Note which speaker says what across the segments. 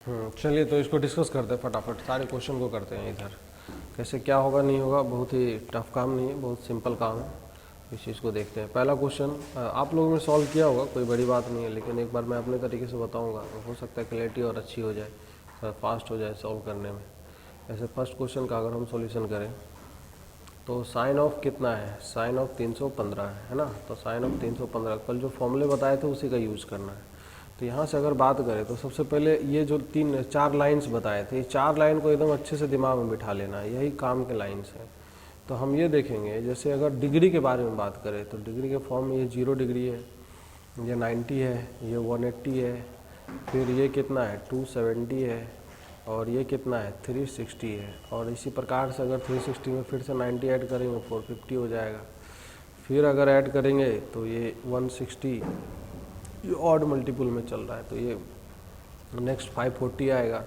Speaker 1: चलिए तो इसको डिस्कस करते हैं फटाफट, सारे क्वेश्चन को करते हैं इधर। कैसे क्या होगा नहीं होगा, बहुत ही टफ काम नहीं है, बहुत सिंपल काम है। इस चीज़ को देखते हैं। पहला क्वेश्चन आप लोगों ने सॉल्व किया होगा, कोई बड़ी बात नहीं है, लेकिन एक बार मैं अपने तरीके से बताऊंगा, हो सकता है क्लैरिटी और अच्छी हो जाए, थोड़ा फास्ट हो जाए सॉल्व करने में। ऐसे फर्स्ट क्वेश्चन का अगर हम सॉल्यूशन करें तो साइन ऑफ कितना है, साइन ऑफ 315 है ना। तो साइन ऑफ 315 कल जो फॉर्मूले बताए थे उसी का यूज़ करना है। तो यहाँ से अगर बात करें तो सबसे पहले ये जो चार लाइंस बताए थे, ये चार लाइन को एकदम अच्छे से दिमाग में बिठा लेना है, यही काम के लाइंस हैं। तो हम ये देखेंगे, जैसे अगर डिग्री के बारे में बात करें तो डिग्री के फॉर्म में ये 0 डिग्री है, ये 90 है, ये 180 है, फिर ये कितना है 270 है, और ये कितना है 360 है। और इसी प्रकार से अगर 360 में फिर से 90 ऐड करेंगे 450 हो जाएगा। फिर अगर ऐड करेंगे तो ये 160, ये ऑड मल्टीपल में चल रहा है, तो ये नेक्स्ट 540 आएगा।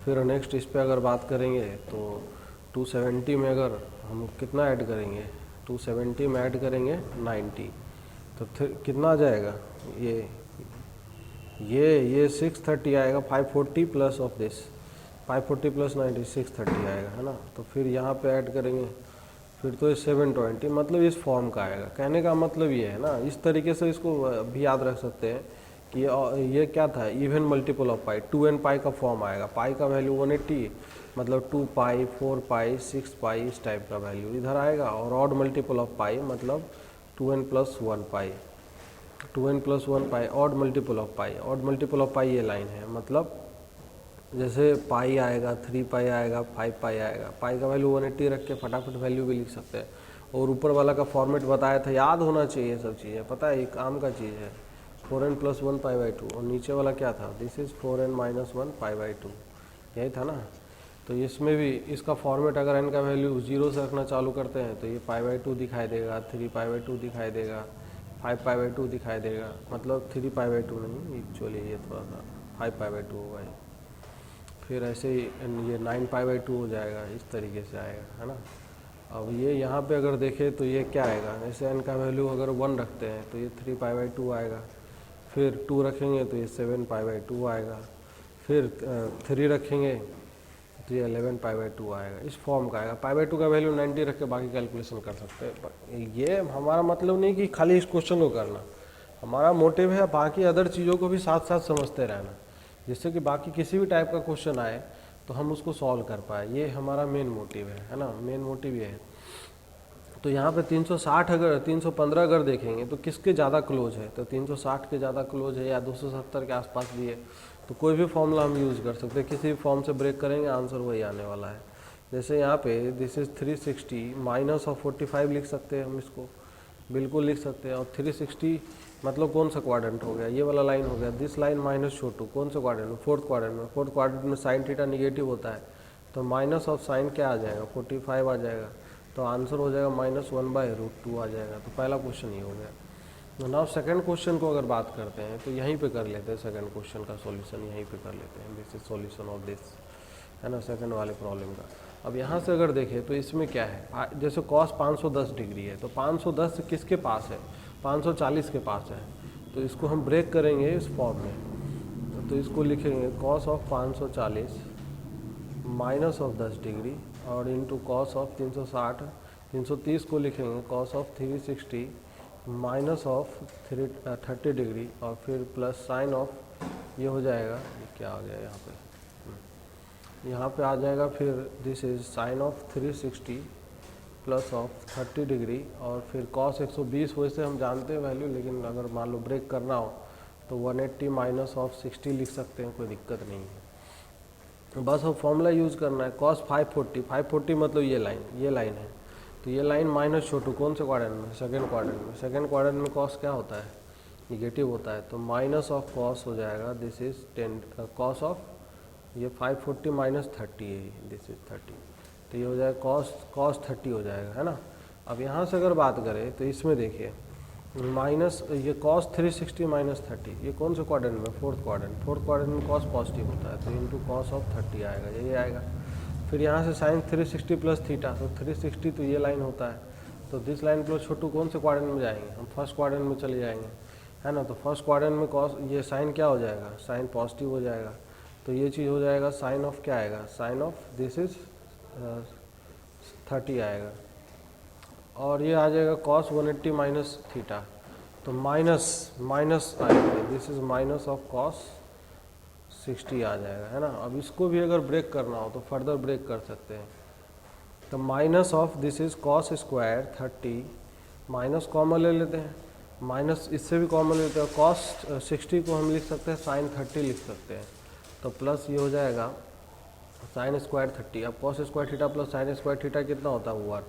Speaker 1: फिर नेक्स्ट इस पे अगर बात करेंगे तो 270 में अगर हम कितना ऐड करेंगे, 270 में ऐड करेंगे 90, तो फिर कितना आ जाएगा, ये 630 आएगा। 540 प्लस ऑफ दिस 540 प्लस 90 630 आएगा, है ना। तो फिर यहाँ पे ऐड करेंगे, फिर तो ये 720, मतलब इस फॉर्म का आएगा। कहने का मतलब ये है ना, इस तरीके से इसको भी याद रख सकते हैं कि ये क्या था, even multiple of pi, 2n पाई का फॉर्म आएगा। पाई का वैल्यू 180, मतलब 2 पाई 4 पाई 6 पाई इस टाइप का वैल्यू इधर आएगा। और ऑड मल्टीपल ऑफ पाई मतलब 2n plus 1 pi, 2n plus 1 pi, odd multiple of pi, odd multiple of pi ये लाइन है। मतलब जैसे पाई आएगा, 3 पाई आएगा, 5 पाई आएगा। पाई का वैल्यू 180 रख के फटाफट वैल्यू भी लिख सकते हैं। और ऊपर वाला का फॉर्मेट बताया था, याद होना चाहिए सब चीज़ें, पता है ये काम का चीज़ है। 4n प्लस 1 पाई बाई 2, और नीचे वाला क्या था, this is 4n minus 1 pi by 2, यही था ना। तो इसमें भी इसका फॉर्मेट अगर n का वैल्यू 0 से रखना चालू करते हैं तो ये पाई बाई 2 दिखाई देगा, 3 पाई बाई 2 दिखाई देगा, 5 पाई बाई 2 दिखाई देगा, मतलब 3 पाई बाई 2 नहीं, एक्चुअली ये थोड़ा सा 5 पाई बाई 2 होगा ये। फिर ऐसे ही ये 9 पाई बाई 2 हो जाएगा, इस तरीके से आएगा, है ना। अब ये यहाँ पे अगर देखें तो ये क्या आएगा, ऐसे n का वैल्यू अगर 1 रखते हैं तो ये 3 पाई बाई 2 आएगा। फिर 2 रखेंगे तो ये 7 पाई बाई 2 आएगा। फिर 3 रखेंगे तो ये 11 पाई बाई 2 आएगा, इस फॉर्म का आएगा। पाई बाई 2 का वैल्यू 90 रख के बाकी कैलकुलेशन कर सकते हैं। ये हमारा मतलब नहीं कि खाली इस क्वेश्चन को करना, हमारा मोटिव है बाकी अदर चीज़ों को भी साथ साथ समझते रहना, जिससे कि बाकी किसी भी टाइप का क्वेश्चन आए तो हम उसको सॉल्व कर पाए। ये हमारा मेन मोटिव है ना, मेन मोटिव ये है। तो यहाँ पे 360 अगर 315 अगर देखेंगे तो किसके ज़्यादा क्लोज है, तो 360 के ज़्यादा क्लोज है, या 270 के आसपास भी है। तो कोई भी फॉर्मूला हम यूज़ कर सकते हैं, किसी भी फॉर्म से ब्रेक करेंगे आंसर वही आने वाला है। जैसे यहाँ पे दिस इज़ 360 माइनस ऑफ 45 लिख सकते हैं हम इसको, बिल्कुल लिख सकते हैं। और 360 मतलब कौन सा क्वाड्रेंट हो गया, ये वाला लाइन हो गया। दिस लाइन माइनस छोटू कौन सा क्वाड्रेंट में, फोर्थ क्वाड्रेंट में। फोर्थ क्वाड्रेंट में साइन थीटा निगेटिव होता है, तो माइनस ऑफ साइन क्या आ जाएगा 45 आ जाएगा। तो आंसर हो जाएगा -1/√2 आ जाएगा। तो पहला क्वेश्चन ये हो गया। नाउ सेकंड क्वेश्चन को अगर बात करते हैं तो यहीं पे कर लेते हैं, सेकंड क्वेश्चन का सॉल्यूशन यहीं पे कर लेते हैं। This is solution of this, है ना, सेकंड वाले प्रॉब्लम का। अब यहाँ से अगर देखें तो इसमें क्या है, जैसे कॉस 510 डिग्री है, तो 510 किसके पास है, 540 के पास है। तो इसको हम ब्रेक करेंगे इस फॉर्म में, तो इसको लिखेंगे cos of 540 minus of 10 degree और इंटू कॉस ऑफ 360, 330 को लिखेंगे cos of 360 minus of 30 degree, और फिर प्लस साइन ऑफ ये हो जाएगा, ये क्या आ गया यहाँ पे आ जाएगा। फिर this is sine of 360 plus of 30 degree, और फिर कॉस 120 वैसे हम जानते हैं वैल्यू, लेकिन अगर मान लो ब्रेक करना हो तो 180 माइनस ऑफ 60 लिख सकते हैं, कोई दिक्कत नहीं है। बस अब फॉर्मूला यूज़ करना है। कॉस 540 मतलब ये लाइन है, तो ये लाइन माइनस छोटू कौन से क्वाड्रेंट में, सेकंड क्वाड्रेंट में। सेकंड क्वाड्रेंट में कॉस क्या होता है, निगेटिव होता है, तो माइनस ऑफ कॉस हो जाएगा। दिस इज 10 कॉस ऑफ ये 540 माइनस 30 है, दिस इज 30, तो ये हो जाएगा कॉस 30 हो जाएगा, है ना। अब यहाँ से अगर बात करें तो इसमें देखिए माइनस ये कॉस 360 माइनस 30, ये कौन से क्वाड्रेंट में, फोर्थ क्वाड्रेंट में कॉस पॉजिटिव होता है, तो इंटू कॉस ऑफ 30 आएगा, यही आएगा। फिर यहाँ से साइन 360 प्लस थीटा, तो 360 तो ये लाइन होता है, तो दिस लाइन प्लस छोटू कौन से क्वाड्रेंट में जाएंगे, हम फर्स्ट क्वाड्रेंट में चले जाएंगे, है ना। तो फर्स्ट क्वाड्रेंट में कॉस ये साइन क्या हो जाएगा, साइन पॉजिटिव हो जाएगा। तो ये चीज़ हो जाएगा साइन ऑफ क्या आएगा, साइन ऑफ दिस इज 30 आएगा, और ये आ जाएगा कॉस 180 माइनस थीटा, तो माइनस आएगा, this is minus of cos 60 आ जाएगा, है ना। अब इसको भी अगर ब्रेक करना हो तो फर्दर ब्रेक कर सकते हैं, तो minus of this is cos square 30, minus common ले लेते हैं, माइनस इससे भी कॉमन लेते हैं, कॉस 60 को हम लिख सकते हैं साइन 30 लिख सकते हैं, तो प्लस ये हो जाएगा साइन स्क्वायर 30। अब cos square theta plus sine square theta कितना होता है 1,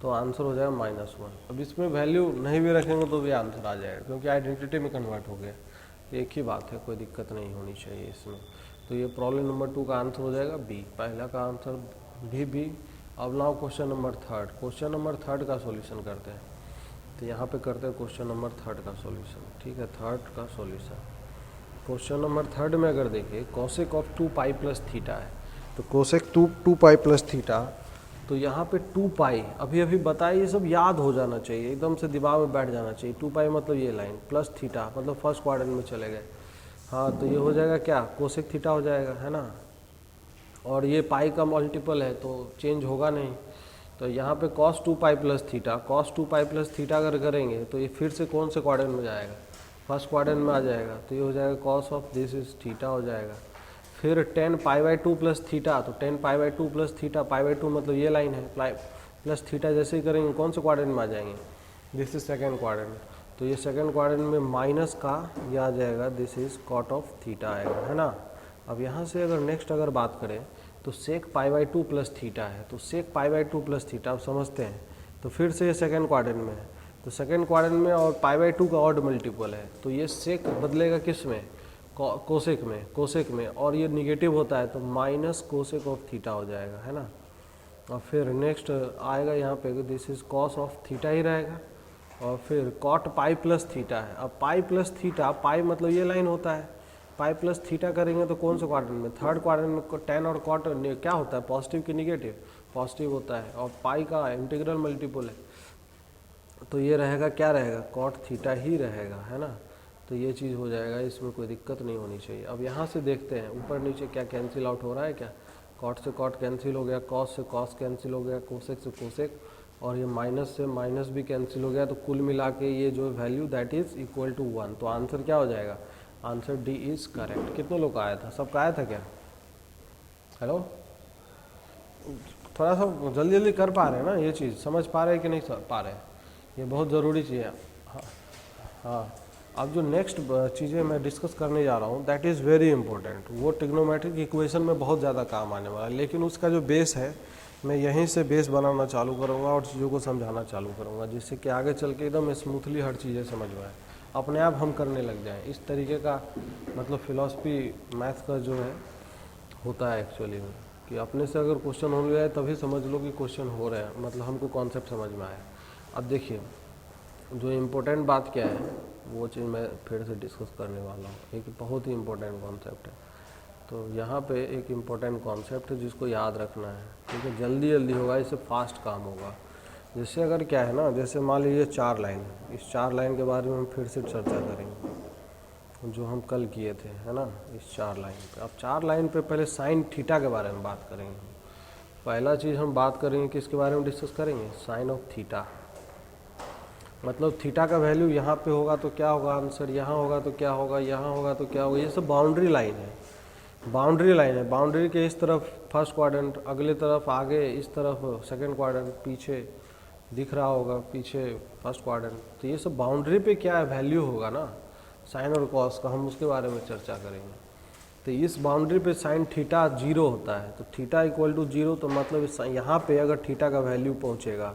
Speaker 1: तो आंसर हो जाएगा -1। अब इसमें वैल्यू नहीं भी रखेंगे तो भी आंसर आ जाएगा, क्योंकि आइडेंटिटी में कन्वर्ट हो गया, एक ही बात है, कोई दिक्कत नहीं होनी चाहिए इसमें। तो ये प्रॉब्लम नंबर 2 का आंसर हो जाएगा बी, पहला का आंसर भी बी। अब now question number 3, question number 3 का सॉल्यूशन करते हैं। तो यहाँ पे करते हैं क्वेश्चन नंबर 3 का सॉल्यूशन, ठीक है, 3 का सॉल्यूशन। क्वेश्चन नंबर 3 में अगर देखिए cosec of 2 pi plus theta है, तो कोसेक 2 पाई प्लस थीटा, तो यहाँ पे 2 पाई अभी बताया, ये सब याद हो जाना चाहिए, एकदम से दिमाग में बैठ जाना चाहिए। 2 पाई मतलब ये लाइन, प्लस थीटा मतलब फर्स्ट क्वाड्रेंट में चले गए, हाँ, तो ये हो जाएगा क्या, कोसेक थीटा हो जाएगा, है ना। और ये पाई का मल्टीपल है तो चेंज होगा नहीं, तो यहाँ पे cos 2 pi plus theta, cos 2 pi plus theta अगर करेंगे तो ये फिर से कौन से क्वाड्रेंट में जाएगा, फर्स्ट क्वाड्रेंट में आ जाएगा, तो ये हो जाएगा cos of this is theta हो जाएगा। फिर 10 पाई बाई 2 प्लस थीटा, तो 10 pi by 2 plus theta, pi by 2 मतलब ये लाइन है, प्लस थीटा जैसे ही करेंगे कौन से क्वाड्रेंट में आ जाएंगे, दिस इज सेकेंड क्वाड्रेंट, तो ये सेकेंड क्वाड्रेंट में माइनस का ये आ जाएगा, this is cot of theta आएगा, है ना। अब यहाँ से अगर नेक्स्ट अगर बात करें तो सेक पाई बाई 2 प्लस थीटा है, तो सेक पाई बाई 2 प्लस थीटा आप समझते हैं, तो फिर से ये सेकेंड क्वाड्रेंट में है, तो सेकेंड क्वाड्रेंट में और पाई बाई 2 का ऑड मल्टीपल है, तो ये सेक बदलेगा किस में, कोसेक में, और ये निगेटिव होता है तो माइनस कोसेक ऑफ थीटा हो जाएगा, है ना। और फिर नेक्स्ट आएगा यहाँ पे this is cos of theta ही रहेगा, और फिर कॉट पाई प्लस थीटा है। अब पाई प्लस थीटा, पाई मतलब ये लाइन होता है, पाई प्लस थीटा करेंगे तो कौन से क्वाड्रेंट में, थर्ड क्वाड्रेंट में। टेन और कॉट क्या होता है, पॉजिटिव की निगेटिव, पॉजिटिव होता है, और पाई का इंटीग्रल मल्टीपल है, तो ये रहेगा क्या रहेगा, कॉट थीटा ही रहेगा, है ना। तो ये चीज़ हो जाएगा, इसमें कोई दिक्कत नहीं होनी चाहिए। अब यहाँ से देखते हैं ऊपर नीचे क्या कैंसिल आउट हो रहा है, क्या कॉट से कॉट कैंसिल हो गया, कॉस से कॉस कैंसिल हो गया, कोसेक से कोसेक, और ये माइनस से माइनस भी कैंसिल हो गया, तो कुल मिला के ये जो value that is equal to 1, तो आंसर क्या हो जाएगा, आंसर डी इज करेक्ट। कितने लोग का आया था, सबका आया था क्या, हेलो, थोड़ा सा जल्दी जल्दी कर पा रहे हैं ना, ये चीज़ समझ पा रहे हैं कि नहीं पा रहे हैं, ये बहुत ज़रूरी चीज़ है। हाँ, अब जो नेक्स्ट चीज़ें मैं डिस्कस करने जा रहा हूँ दैट इज़ वेरी इंपॉर्टेंट, वो ट्रिग्नोमेट्रिक इक्वेशन में बहुत ज़्यादा काम आने वाला है, लेकिन उसका जो बेस है मैं यहीं से बेस बनाना चालू करूँगा और चीज़ों को समझाना चालू करूँगा, जिससे कि आगे चल के एकदम स्मूथली हर चीज़ें समझ में आए, अपने आप हम करने लग जाएं। इस तरीके का मतलब फिलॉसफी मैथ का जो है होता है एक्चुअली में, कि अपने से अगर क्वेश्चन हो गया है तभी समझ लो कि क्वेश्चन हो रहे हैं, मतलब हमको कॉन्सेप्ट समझ में आया। अब देखिए जो इम्पोर्टेंट बात क्या है वो चीज़ मैं फिर से डिस्कस करने वाला हूँ, एक बहुत ही इम्पोर्टेंट कॉन्सेप्ट है। तो यहाँ पे एक इम्पोर्टेंट कॉन्सेप्ट है जिसको याद रखना है, ठीक है, जल्दी जल्दी होगा, इससे फास्ट काम होगा। जैसे अगर क्या है ना, जैसे मान लीजिए 4 लाइन, इस 4 लाइन के बारे में हम फिर से चर्चा करेंगे जो हम कल किए थे, है ना, इस 4 लाइन पे। अब 4 लाइन पे पहले साइन थीटा के बारे में बात करेंगे। पहला चीज़ हम बात करेंगे किसके बारे में डिस्कस करेंगे, साइन ऑफ थीटा, मतलब थीटा का वैल्यू यहाँ पे होगा तो क्या होगा आंसर, यहाँ होगा तो क्या होगा, यहाँ होगा तो क्या होगा, ये सब बाउंड्री लाइन है, बाउंड्री लाइन है। बाउंड्री के इस तरफ फर्स्ट क्वाड्रेंट, अगले तरफ आगे, इस तरफ सेकंड क्वाड्रेंट, पीछे दिख रहा होगा पीछे फर्स्ट क्वाड्रेंट, तो ये सब बाउंड्री पे क्या वैल्यू होगा ना साइन और कॉस का, हम उसके बारे में चर्चा करेंगे। तो इस बाउंड्री पे साइन थीटा 0 होता है, तो थीटा इक्वल टू 0, तो मतलब यहाँ पे अगर थीटा का वैल्यू पहुँचेगा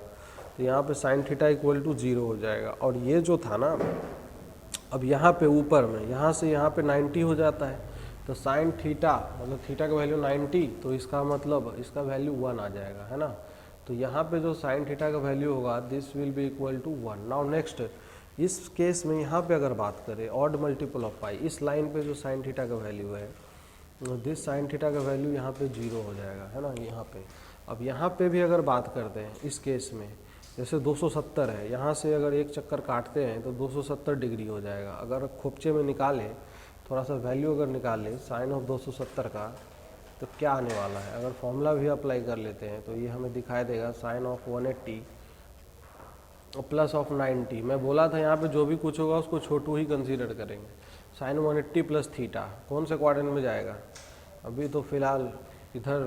Speaker 1: तो यहाँ पे साइन थीटा इक्वल टू 0 हो जाएगा। और ये जो था ना, अब यहाँ पे ऊपर में यहाँ से यहाँ पे 90 हो जाता है, तो साइन थीटा मतलब थीटा का वैल्यू 90, तो इसका मतलब इसका वैल्यू 1 आ जाएगा, है ना। तो यहाँ पे जो साइन थीटा का वैल्यू होगा this will be equal to 1। Now next इस केस में यहाँ पे अगर बात करें ऑड मल्टीपल ऑफ पाई, इस लाइन पे जो साइन थीटा का वैल्यू है, दिस साइन थीटा का वैल्यू यहाँ पे 0 हो जाएगा, है ना, यहाँ पे। अब यहाँ पे भी अगर बात करते हैं इस केस में, जैसे 270 है, यहाँ से अगर एक चक्कर काटते हैं तो 270 डिग्री हो जाएगा। अगर खोपचे में निकालें थोड़ा सा वैल्यू अगर निकाल ले साइन ऑफ 270 का तो क्या आने वाला है। अगर फॉर्मूला भी अप्लाई कर लेते हैं तो ये हमें दिखाई देगा साइन ऑफ 180 प्लस ऑफ 90। मैं बोला था यहाँ पे जो भी कुछ होगा उसको छोटू ही कंसीडर करेंगे। साइन 180 प्लस थीटा कौन से क्वाड्रेंट में जाएगा, अभी तो फिलहाल इधर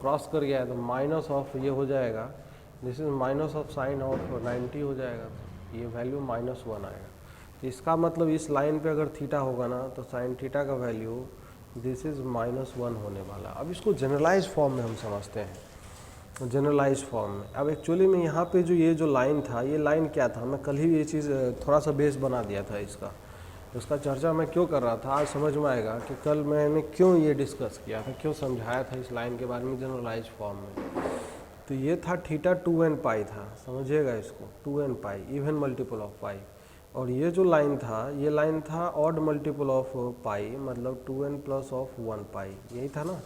Speaker 1: क्रॉस कर गया है तो माइनस ऑफ ये हो जाएगा, this is minus of sine of 90 हो जाएगा, ये वैल्यू -1 आएगा। तो इसका मतलब इस लाइन पे अगर थीटा होगा ना तो साइन थीटा का वैल्यू दिस इज -1 होने वाला। अब इसको जनरलाइज फॉर्म में हम समझते हैं, जनरलाइज फॉर्म में। अब एक्चुअली में यहाँ पे जो ये जो लाइन था, ये लाइन क्या था, मैं कल ही ये चीज़ थोड़ा सा बेस बना दिया था उसका चर्चा मैं क्यों कर रहा था, आज समझ में आएगा कि कल मैंने क्यों ये डिस्कस किया था, क्यों समझाया था इस लाइन के बारे में जनरलाइज फॉर्म में। तो ये था थीटा 2n पाई था, समझिएगा इसको, 2n pi even multiple of pi. और ये जो लाइन था, ये लाइन था ऑड मल्टीपल ऑफ पाई, मतलब 2n प्लस ऑफ 1 पाई, यही था ना।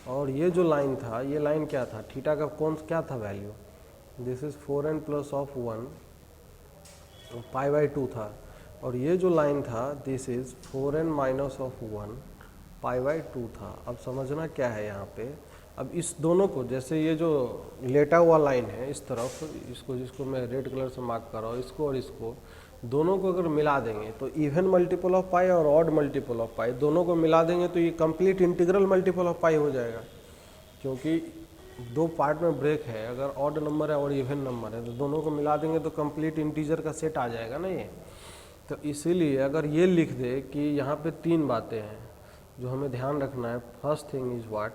Speaker 1: और ये जो लाइन था, ये लाइन क्या था, थीटा का क्या था value, this is 4n plus of 1 पाई/2 था। और ये जो लाइन था this is 4n minus of 1 पाई/2 था। अब समझना क्या है यहाँ पे, अब इस दोनों को, जैसे ये जो लेटा हुआ लाइन है इस तरफ, इसको जिसको मैं रेड कलर से मार्क कर रहा हूँ, इसको और इसको दोनों को अगर मिला देंगे तो इवन मल्टीपल ऑफ पाई और ऑड मल्टीपल ऑफ पाई दोनों को मिला देंगे तो ये कंप्लीट इंटीग्रल मल्टीपल ऑफ पाई हो जाएगा। क्योंकि दो पार्ट में ब्रेक है, अगर ऑड नंबर है और इवन नंबर है तो दोनों को मिला देंगे तो कंप्लीट इंटीजर का सेट आ जाएगा ना ये। तो इसीलिए अगर ये लिख दे कि यहाँ पे 3 बातें हैं जो हमें ध्यान रखना है। फर्स्ट थिंग इज व्हाट,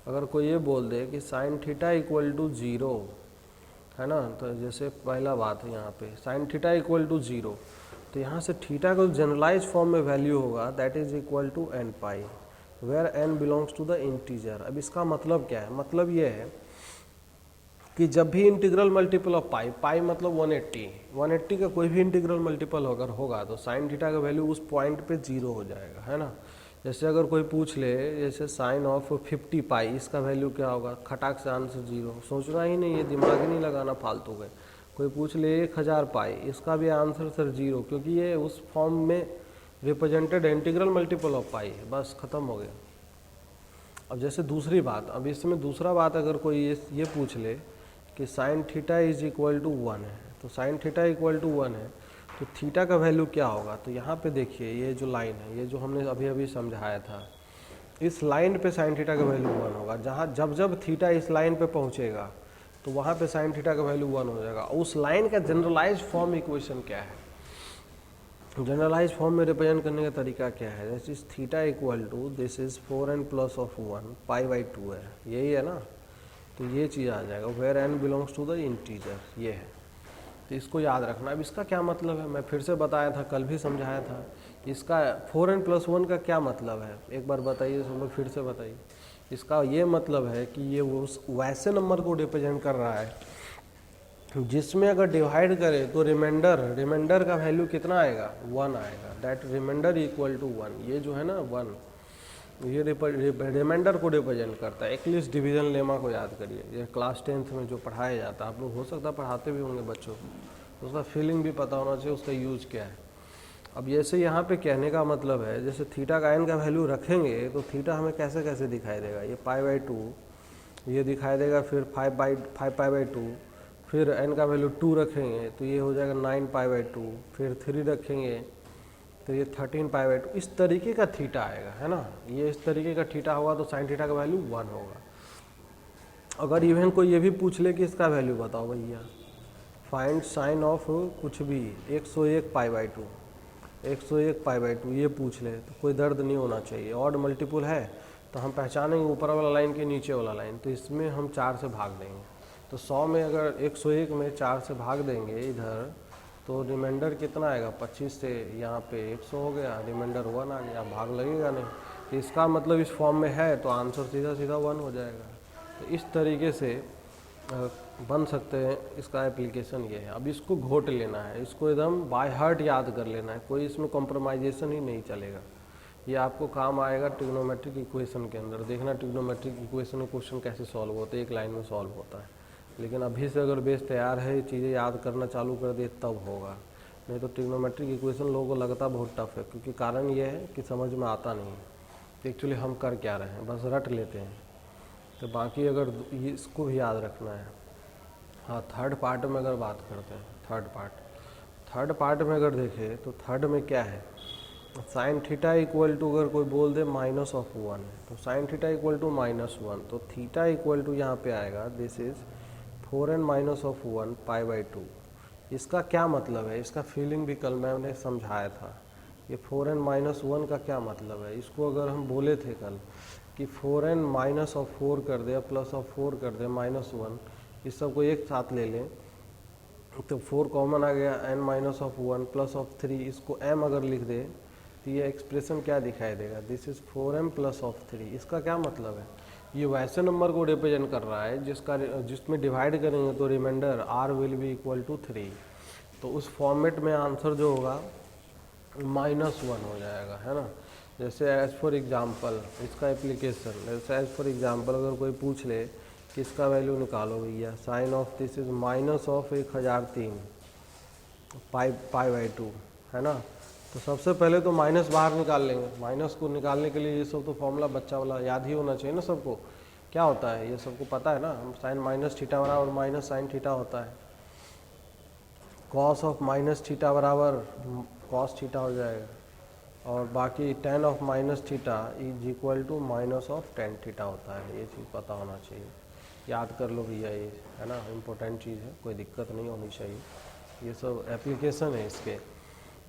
Speaker 1: अगर कोई ये बोल दे कि साइन थीटा इक्वल टू 0 है ना, तो जैसे पहला बात है यहाँ पे साइन थीटा इक्वल टू 0, तो यहाँ से थीटा को जनरलाइज फॉर्म में वैल्यू होगा that is equal to n pi, where n belongs to the integer. अब इसका मतलब क्या है, मतलब ये है कि जब भी इंटीग्रल मल्टीपल ऑफ पाई मतलब 180 का कोई भी इंटीग्रल मल्टीपल अगर होगा तो साइन थीटा का वैल्यू उस पॉइंट पे 0 हो जाएगा, है ना। जैसे अगर कोई पूछ ले जैसे साइन ऑफ 50 पाई, इसका वैल्यू क्या होगा, खटाक से आंसर 0, सोचना ही नहीं है, दिमाग ही नहीं लगाना फालतू के। कोई पूछ ले 1000 पाई, इसका भी आंसर सर 0, क्योंकि ये उस फॉर्म में represented integral multiple of pi है, बस खत्म हो गया। अब जैसे दूसरी बात, अब इसमें दूसरा बात अगर कोई ये पूछ ले कि sine theta is equal to 1 है, तो साइन थीटा इक्वल टू 1 है तो थीटा का वैल्यू क्या होगा। तो यहाँ पे देखिए ये जो लाइन है, ये जो हमने अभी अभी समझाया था, इस लाइन पे साइन थीटा का वैल्यू 1 होगा। जहाँ जब थीटा इस लाइन पे पहुँचेगा तो वहाँ पे साइन थीटा का वैल्यू 1 हो जाएगा। उस लाइन का जनरलाइज फॉर्म इक्वेशन क्या है, जनरलाइज फॉर्म में रिप्रेजेंट करने का तरीका क्या है, जैसे theta equal to this is 4n plus of 1 पाई/2 है, यही है ना। तो ये चीज़ आ जाएगा where n belongs to the integer, ये है। तो इसको याद रखना। अब इसका क्या मतलब है, मैं फिर से बताया था, कल भी समझाया था। इसका 4n प्लस 1 का क्या मतलब है, एक बार बताइए सब लोग, फिर से बताइए। इसका ये मतलब है कि ये उस वैसे नंबर को रिप्रेजेंट कर रहा है जिसमें अगर डिवाइड करें तो रिमाइंडर का वैल्यू कितना आएगा, 1 आएगा। दैट रिमाइंडर इक्वल टू 1, ये जो है ना 1, ये रिमाइंडर को रिप्रेजेंट करता है। एक्लिप्स डिवीजन लेमा को याद करिए, ये क्लास 10th में जो पढ़ाया जाता है, आप लोग हो सकता है पढ़ाते भी होंगे बच्चों को, उसका फीलिंग भी पता होना चाहिए, उसका यूज क्या है। अब जैसे यहाँ पे कहने का मतलब है, जैसे थीटा का n का वैल्यू रखेंगे तो थीटा हमें कैसे कैसे दिखाई देगा, ये पाई/2 ये दिखाई देगा, फिर 5 पाई/2, फिर n का वैल्यू 2 रखेंगे तो ये हो जाएगा 9 पाई/2, फिर 3 रखेंगे तो ये 13 पाई/2, इस तरीके का थीटा आएगा, है ना। ये इस तरीके का थीटा होगा तो साइन थीटा का वैल्यू 1 होगा। अगर इवन कोई ये भी पूछ ले कि इसका वैल्यू बताओ भैया, फाइंड साइन ऑफ कुछ भी 101 पाई/2, 101 पाई/2 ये पूछ ले तो कोई दर्द नहीं होना चाहिए। ऑड मल्टीपल है तो हम पहचानेंगे ऊपर वाला लाइन के नीचे वाला लाइन, तो इसमें हम 4 से भाग देंगे। तो 100 में अगर 101 में 4 से भाग देंगे इधर, तो रिमाइंडर कितना आएगा, 25 से यहाँ पे 100 हो गया, रिमाइंडर 1 आ गया, भाग लगेगा नहीं। तो इसका मतलब इस फॉर्म में है तो आंसर सीधा सीधा 1 हो जाएगा। तो इस तरीके से बन सकते हैं, इसका एप्लीकेशन ये है। अब इसको घोट लेना है, इसको एकदम बाय हार्ट याद कर लेना है, कोई इसमें कॉम्प्रोमाइजेशन ही नहीं चलेगा। ये आपको काम आएगा ट्रिग्नोमेट्रिक इक्वेशन के अंदर। देखना ट्रिग्नोमेट्रिक इक्वेशन में क्वेश्चन कैसे सॉल्व होते हैं, एक लाइन में सॉल्व होता है। लेकिन अभी से अगर बेस तैयार है, चीज़ें याद करना चालू कर दे तब होगा, नहीं तो ट्रिग्नोमेट्रिक इक्वेशन लोगों को लगता बहुत टफ है, क्योंकि कारण ये है कि समझ में आता नहीं है तो एक्चुअली हम कर क्या रहे हैं, बस रट लेते हैं। तो बाकी अगर इसको भी याद रखना है। हाँ, थर्ड पार्ट में अगर बात करते हैं, थर्ड पार्ट में अगर देखें तो थर्ड में क्या है, साइन थीटा इक्वल टू अगर कोई बोल दे -1 है तो साइन थीटा इक्वल टू -1, तो थीटा इक्वल टू यहाँ पे आएगा दिस इज 4n -1 π/2। इसका क्या मतलब है, इसका फीलिंग भी कल मैंने समझाया था। ये 4n -1 का क्या मतलब है, इसको अगर हम बोले थे कल कि 4n -4 कर दे या +4 कर दे -1, इस सब को एक साथ ले लें तो 4 कॉमन आ गया, n -1 +3, इसको m अगर लिख दे तो ये एक्सप्रेशन क्या दिखाई देगा, दिस इज 4m +3। इसका क्या मतलब है, ये वैसे नंबर को रिप्रेजेंट कर रहा है जिसमें डिवाइड करेंगे तो remainder r will be equal to 3। तो उस फॉर्मेट में आंसर जो होगा -1 हो जाएगा, है ना। जैसे एज फॉर एग्जाम्पल इसका एप्लीकेशन, जैसे एज फॉर एग्जाम्पल अगर कोई पूछ ले कि इसका वैल्यू निकालो भैया, साइन ऑफ दिस इज -1003 π/2, है ना। तो सबसे पहले तो माइनस बाहर निकाल लेंगे। माइनस को निकालने के लिए ये सब तो फॉर्मूला बच्चा वाला याद ही होना चाहिए ना सबको, क्या होता है ये सबको पता है ना। हम साइन माइनस थीटा बराबर माइनस साइन थीटा होता है, कॉस ऑफ माइनस थीटा बराबर कॉस थीटा हो जाएगा, और बाकी tan of minus theta is equal to minus of tan theta होता है। ये चीज़ पता होना चाहिए, याद कर लो भैया, ये है ना इम्पोर्टेंट चीज़ है, कोई दिक्कत नहीं होनी चाहिए। ये सब एप्लीकेशन है इसके।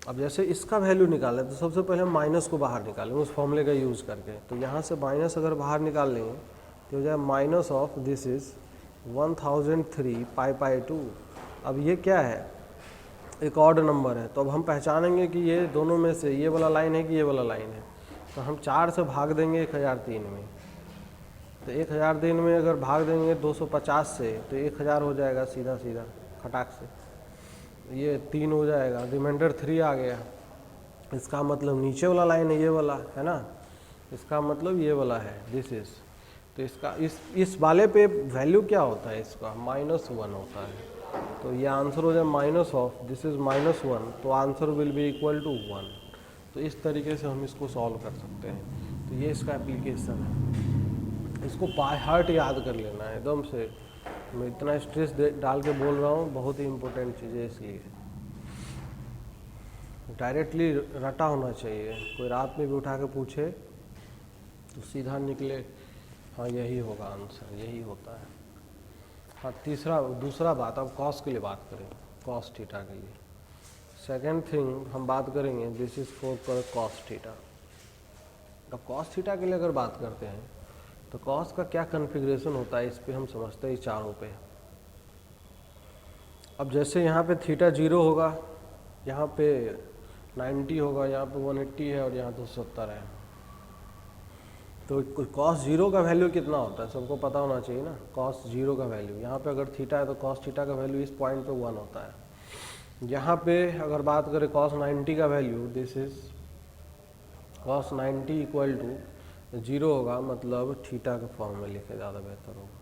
Speaker 1: अब जैसे इसका वैल्यू निकालें तो सबसे पहले हम माइनस को बाहर निकालेंगे उस फॉर्मूले का यूज़ करके। तो यहाँ से माइनस अगर बाहर निकाल लेंगे तो हो जाए माइनस ऑफ दिस इज़ 1003 π/2। अब ये क्या है, एक ऑड नंबर है, तो अब हम पहचानेंगे कि ये दोनों में से ये वाला लाइन है कि ये वाला लाइन है। तो हम 4 से भाग देंगे 1003 में, तो 1003 में अगर भाग देंगे 250 से तो 1000 हो जाएगा सीधा सीधा खटाक से, ये 3 हो जाएगा, रिमाइंडर 3 आ गया। इसका मतलब नीचे वाला लाइन है ये वाला, है ना, इसका मतलब ये वाला है दिस इज। तो इसका इस वाले पे वैल्यू क्या होता है, इसका -1 होता है। तो ये आंसर हो जाए माइनस ऑफ दिस इज -1, तो answer will be equal to 1। तो इस तरीके से हम इसको सॉल्व कर सकते हैं। तो ये इसका एप्लीकेशन है, इसको बाय हार्ट याद कर लेना है एकदम से। मैं इतना स्ट्रेस डाल के बोल रहा हूँ, बहुत ही इम्पोर्टेंट चीज़ है, इसलिए डायरेक्टली रटा होना चाहिए। कोई रात में भी उठा के पूछे तो सीधा निकले हाँ यही होगा आंसर, यही होता है। हाँ, दूसरा बात, अब कॉस के लिए बात करें, कॉस थीटा के लिए। सेकेंड थिंग हम बात करेंगे this is for cos theta. अब कॉस थीटा के लिए अगर बात करते हैं तो कॉस का क्या कन्फिग्रेशन होता है, इस पे हम समझते हैं चारों पे। अब जैसे यहाँ पे थीटा 0 होगा, यहाँ पे 90 होगा, यहाँ पे 180 है और यहाँ 270 है। तो कॉस 0 का वैल्यू कितना होता है सबको पता होना चाहिए ना। कॉस 0 का वैल्यू, यहाँ पे अगर थीटा है तो कॉस थीटा का वैल्यू इस पॉइंट पे 1 होता है। यहाँ पे अगर बात करें कॉस 90 का value, this is cos 90 equal to 0 होगा, मतलब थीटा के फॉर्म में लिखे ज़्यादा बेहतर होगा।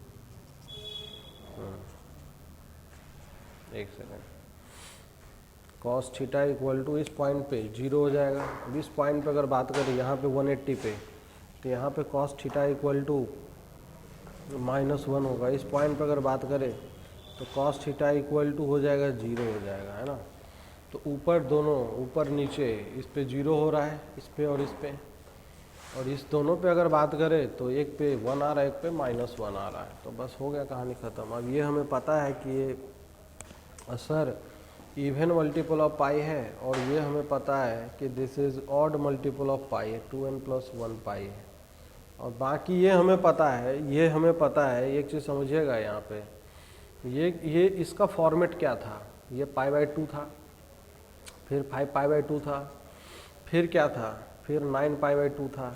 Speaker 1: एक second, cos theta equal to इस पॉइंट पे 0 हो जाएगा। अब इस पॉइंट पे अगर बात करें यहाँ पे 180 पे, तो यहाँ पे कॉस थीटा इक्वल टू -1 होगा। इस पॉइंट पे अगर बात करें तो कॉस थीटा इक्वल टू हो जाएगा 0 हो जाएगा, है ना। तो ऊपर दोनों, ऊपर नीचे, इस पे 0 हो रहा है, इस पे और इस पे, और इस दोनों पे अगर बात करें तो एक पे 1 आ रहा है, एक पे -1 आ रहा है। तो बस हो गया, कहानी ख़त्म। अब ये हमें पता है कि ये असर इवन मल्टीपल ऑफ पाई है, और ये हमें पता है कि this is odd multiple of pi है, 2n + 1 पाई है। और बाकी ये हमें पता है, एक चीज़ समझिएगा यहाँ पे, ये इसका फॉर्मेट क्या था, ये π/2 था, फिर 5π/2 था, फिर क्या था, फिर 9π/2 था,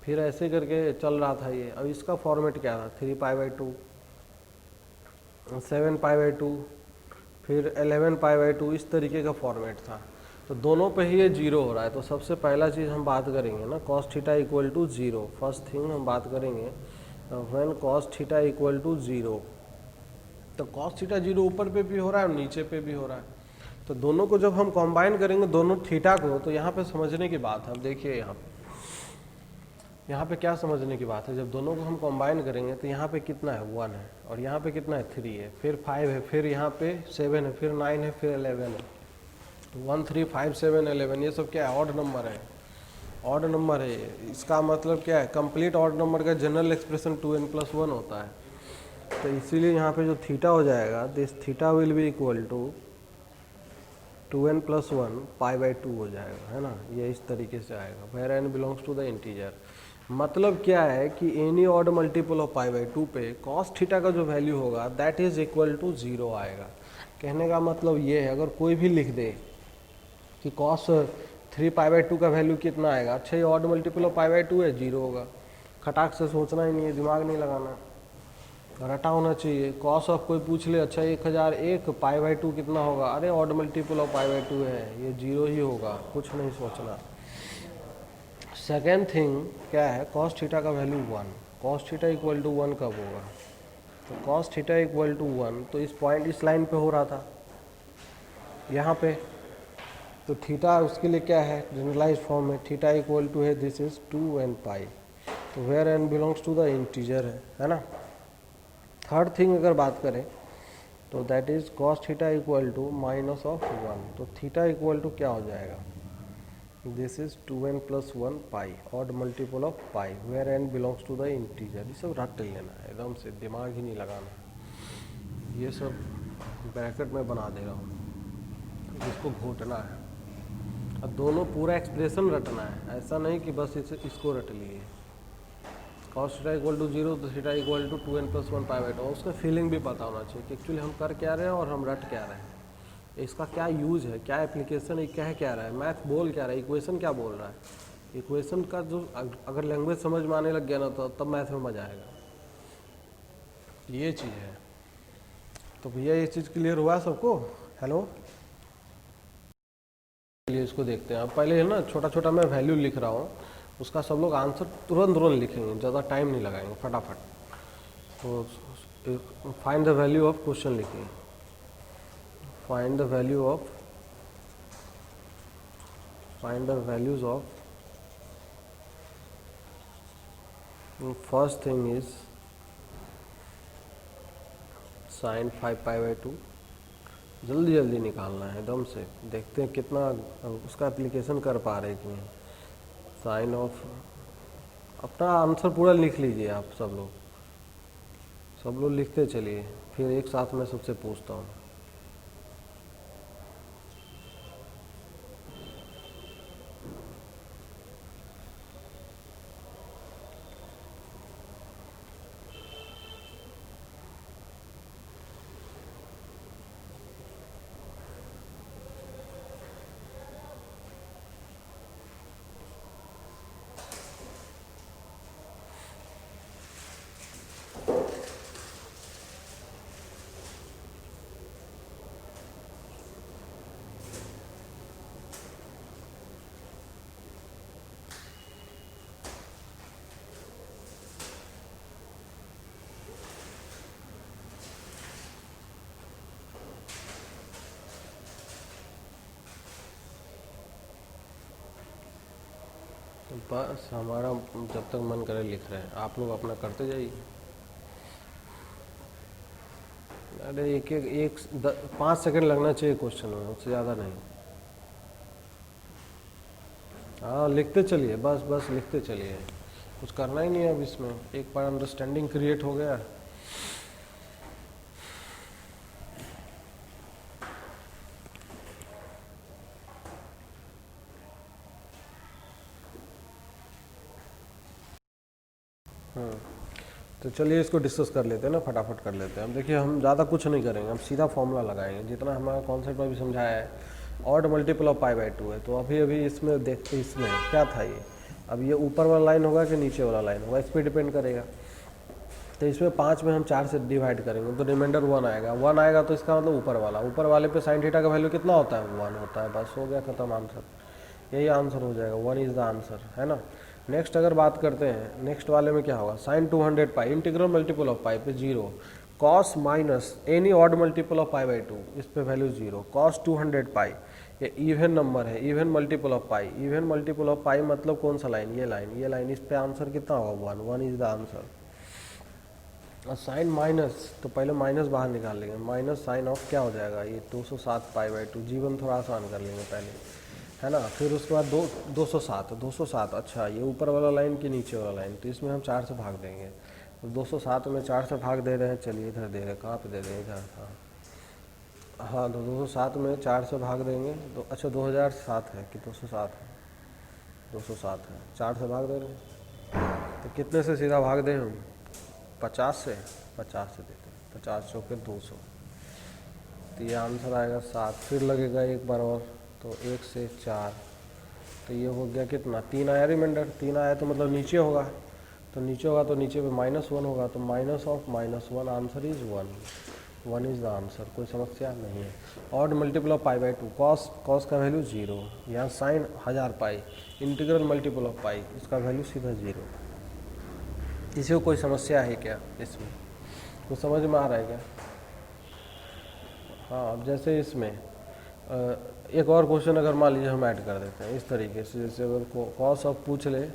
Speaker 1: फिर ऐसे करके चल रहा था ये। अब इसका फॉर्मेट क्या था, 3π/2, 7π/2, फिर 11π/2, इस तरीके का फॉर्मेट था। तो दोनों पे ही ये 0 हो रहा है। तो सबसे पहला चीज़ हम बात करेंगे ना, cos theta equal to 0। First thing हम बात करेंगे when cos theta equal to 0। तो कॉस थीटा 0 ऊपर पे भी हो रहा है और नीचे पे भी हो रहा है। तो दोनों को जब हम कंबाइन करेंगे दोनों थीटा को, तो यहाँ पे समझने की बात है। अब देखिए यहाँ पे क्या समझने की बात है, जब दोनों को हम कंबाइन करेंगे तो यहाँ पे कितना है 1 है, और यहाँ पे कितना है 3 है, फिर 5 है, फिर यहाँ पे 7 है, फिर 9 है, फिर 11 है। तो 1 3 5 7 11 ये सब क्या है, ऑड नंबर है, ऑड नंबर है। इसका मतलब क्या है, कंप्लीट ऑड नंबर का जनरल एक्सप्रेशन 2n+1 होता है। तो इसीलिए यहाँ पे जो थीटा हो जाएगा, this theta will be equal to 2n+1 π/2 हो जाएगा, है ना। ये इस तरीके से आएगा, where n belongs to the integer. मतलब क्या है कि एनी ऑड मल्टीपल ऑफ π/2 पे कॉस थीटा का जो वैल्यू होगा दैट इज इक्वल टू 0 आएगा। कहने का मतलब ये है, अगर कोई भी लिख दे कि कॉस 3 π/2 का वैल्यू कितना आएगा, अच्छा ये ऑड मल्टीपल ऑफ π/2 है, 0 होगा। खटाक से सोचना ही नहीं है, दिमाग नहीं लगाना, रटा होना चाहिए। कॉस ऑफ कोई पूछ ले, अच्छा 1001 π/2 कितना होगा, अरे ऑड मल्टीपल ऑफ π/2 है, ये 0 ही होगा, कुछ नहीं सोचना। सेकेंड थिंग क्या है, कॉस थीटा का value 1, cos theta equal to 1 कब होगा, तो कॉस थीटा इक्वल टू 1 तो इस पॉइंट इस लाइन पे हो रहा था यहाँ पे, तो थीटा उसके लिए क्या है, जनरलाइज फॉर्म में थीटा इक्वल टू है दिस इज 2nπ, तो where n belongs to the integer है ना। थर्ड थिंग अगर बात करें तो that is cos theta equal to -1, तो थीटा इक्वल टू क्या हो जाएगा, this is 2n+1 pi, odd multiple of pi, where n belongs to the integer. ये सब रट लेना है, एकदम से दिमाग ही नहीं लगाना, ये सब ब्रैकेट में बना दे रहा हूँ, इसको घोटना है। अब दोनों पूरा एक्सप्रेशन रटना है, ऐसा नहीं कि बस इसको रट लिए। कॉस थीटा इक्वल टू 0 तो थीटा इक्वल टू 2n+1 π/2, उसका फीलिंग भी पता होना चाहिए कि एक्चुअली हम कर क्या रहे हैं और हम रट क्या रहे हैं, इसका क्या यूज है, क्या एप्लीकेशन है, क्या रहा है, मैथ बोल क्या रहा है, इक्वेशन क्या बोल रहा है। इक्वेशन का जो अगर लैंग्वेज समझ में आने लग गया ना तो तब मैथ में मजा आएगा, ये चीज़ है। तो भैया ये चीज़ क्लियर हुआ सबको, हेलो। चलिए इसको देखते हैं। अब पहले है ना छोटा छोटा मैं वैल्यू लिख रहा हूँ, उसका सब लोग आंसर तुरंत लिखेंगे, ज़्यादा टाइम नहीं लगाएंगे, फटाफट। तो find the value of question लिखिए, find the value of, find the values of, first thing is sine 5π/2, जल्दी जल्दी निकालना है एकदम से, देखते हैं कितना उसका एप्लीकेशन कर पा रहे कि नहीं। साइन ऑफ, अपना आंसर पूरा लिख लीजिए आप सब लोग लिखते चलिए, फिर एक साथ मैं सबसे पूछता हूँ। बस हमारा जब तक मन करे लिख रहे हैं, आप लोग अपना करते जाइए। अरे एक 5 सेकंड लगना चाहिए क्वेश्चन में, उससे ज़्यादा नहीं। हाँ लिखते चलिए, बस लिखते चलिए, कुछ करना ही नहीं है अब इसमें, एक बार अंडरस्टैंडिंग क्रिएट हो गया। तो चलिए इसको डिस्कस कर लेते हैं ना, फटाफट कर लेते हैं। अब देखिए हम ज़्यादा कुछ नहीं करेंगे, हम सीधा फॉर्मूला लगाएंगे, जितना हमारा कॉन्सेप्ट अभी समझाया है। ऑड मल्टीपल ऑफ π/2 है, तो अभी इसमें देखते इसमें क्या था ये, अब ये ऊपर वाला लाइन होगा कि नीचे वाला लाइन होगा, इस पर डिपेंड करेगा। तो इसमें 5 में हम 4 से डिवाइड करेंगे तो रिमाइंडर 1 आएगा, 1 आएगा तो इसका मतलब ऊपर वाले पे साइन थीटा का वैल्यू कितना होता है, 1 होता है। बस हो गया खत्म आंसर, यही आंसर हो जाएगा, 1 इज़ द आंसर, है ना। नेक्स्ट अगर बात करते हैं, नेक्स्ट वाले में क्या होगा, sine 200π, integral multiple of pi पे 0, cos minus any odd multiple of pi by two, इस पे वैल्यू 0, कॉस 200 पाई, ये इवन नंबर है, even multiple of pi, even multiple of pi मतलब कौन सा लाइन, ये लाइन, इस पे आंसर कितना होगा 1 इज द आंसर। और साइन माइनस, तो पहले माइनस बाहर निकाल लेंगे, माइनस साइन ऑफ क्या हो जाएगा, ये 207 पाई बाई टू, जीवन थोड़ा आसान कर लेंगे पहले, है ना। फिर उसके बाद 207, अच्छा ये ऊपर वाला लाइन कि नीचे वाला लाइन, तो इसमें हम 4 से भाग देंगे, तो 207 में 4 से भाग दे रहे हैं, चलिए इधर दे रहे हैं, कहाँ पे दे रहे हैं, इधर था, हाँ तो 207 में 4 से भाग देंगे, तो अच्छा 2007 है कि 207 है, 207 है, 4 से भाग दे रहे हैं, तो कितने से सीधा भाग दें हम, 50 से देते हैं, 50 चौके 200, तो ये आंसर आएगा 7। फिर लगेगा एक बार और, तो 1 से 4, तो ये हो गया कितना, 3 आया रिमाइंडर, 3 आया तो मतलब नीचे होगा, तो नीचे पे -1 होगा, तो minus of -1 answer is 1 is the answer, कोई समस्या नहीं है। Odd multiple of pi by two, cos का वैल्यू 0, यहाँ sine 1000 pi, integral multiple of pi, इसका वैल्यू सीधा 0। इसी को कोई समस्या है क्या इसमें, कुछ समझ में आ रहा है क्या? हाँ, अब जैसे इसमें एक और क्वेश्चन अगर मान लीजिए हम ऐड कर देते हैं इस तरीके से, जैसे अगर कॉस ऑफ पूछ ले,